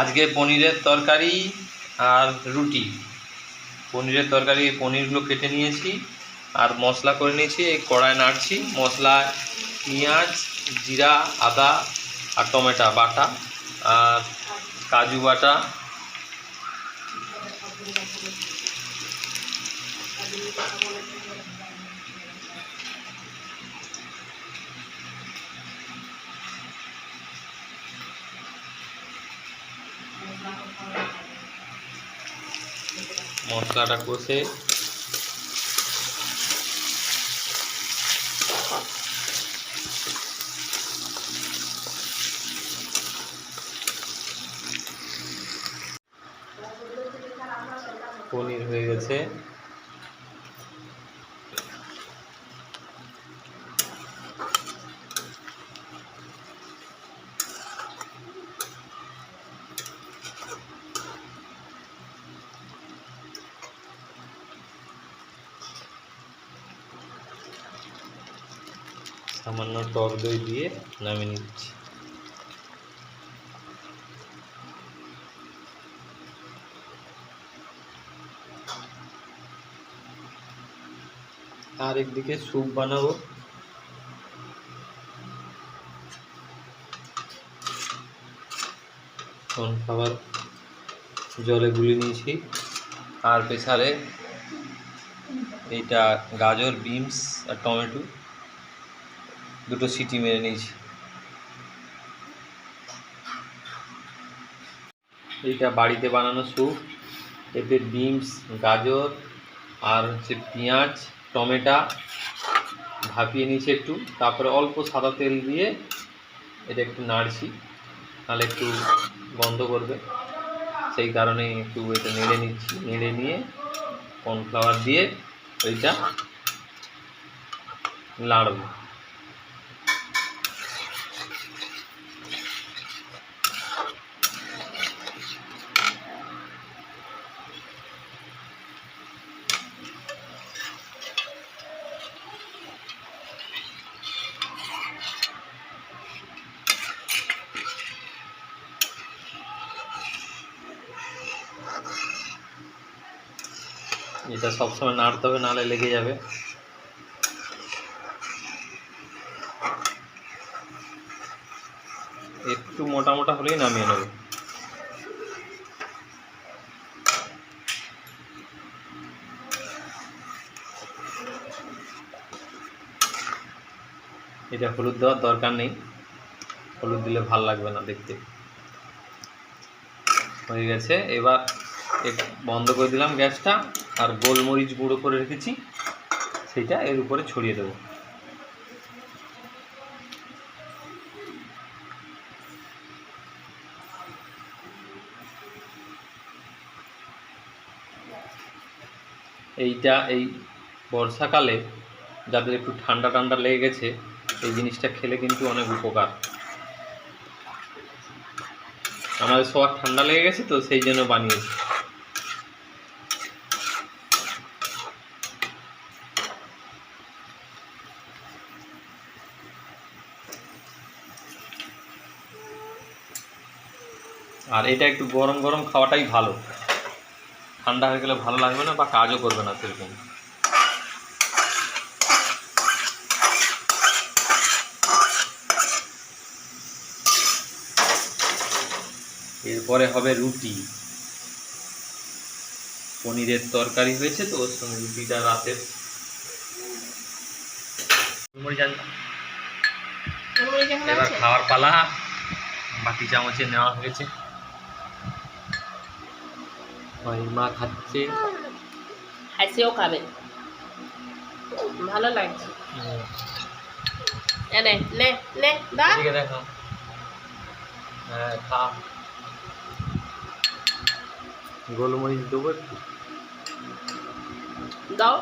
আজকে পনিরের তরকারি আর রুটি। পনিরের তরকারি, পনিরগুলো কেটে নিয়েছি আর মশলা করে নিয়েছি। এই কড়ায় নাড়ছি। মশলায় পেঁয়াজ, জিরা, আদা আর টমেটো বাটা আর কাজু বাটা, মশলাটা কষে পনির হয়ে গেছে। সামান্য টক দই দিয়ে নামিয়ে নিচ্ছি। আর একদিকে স্যুপ বানাবো। কর্নফ্লাওয়ার জলে গুলে নিয়েছি আর প্রেসারে এইটা গাজর, বিনস আর টমেটো দুটো সিটি মেরে নিয়েছি। এইটা বাড়িতে বানানো স্যুপ। এতে বিনস, গাজর আর হচ্ছে পেঁয়াজ, টমেটো ভাপিয়ে নিয়েছি একটু, তারপরে অল্প সাদা তেল দিয়ে এটা একটু নাড়ছি, তাহলে একটু গন্ধ করবে, সেই কারণে একটু এটা নেড়ে নিচ্ছি। নেড়ে নিয়ে কর্নফ্লাওয়ার দিয়ে ওইটা নাড়বো। এটা সবসময় নাড়তে হবে, নাহলে লেগে যাবে। একটু মোটা মোটা হলেই নামিয়ে নেব। এটা হলুদ দেওয়ার দরকার নেই, হলুদ দিলে ভাল লাগবে না দেখতে। হয়ে গেছে, এবার বন্ধ করে দিলাম গ্যাসটা, আর গোলমরিচ গুঁড়ো করে রেখেছি সেটা এর উপরে ছড়িয়ে দেবো। এইটা এই বর্ষাকালে যাদের একটু ঠান্ডা ঠান্ডা লেগে গেছে, এই জিনিসটা খেলে কিন্তু অনেক উপকার। আমাদের সবার ঠান্ডা লেগে গেছে তো সেই জন্য বানিয়েছি। আর এটা একটু গরম গরম খাওয়াটাই ভালো, ঠান্ডা হয়ে গেলে ভালো লাগবে না বা কাজও করবে না সেরকম। এরপরে হবে রুটি। পনিরের তরকারি হয়েছে তো ওর সঙ্গে রুটিটা রাতের। এবার খাওয়ার পালা। বাটি চামচে নেওয়া হয়েছে, মা খাচ্ছে, হাসিও খাবে, ভালো লাগছে। নে নে নে দাও, দেখো। হ্যাঁ খা। গোলমরিচ দেবো একটু, দাও।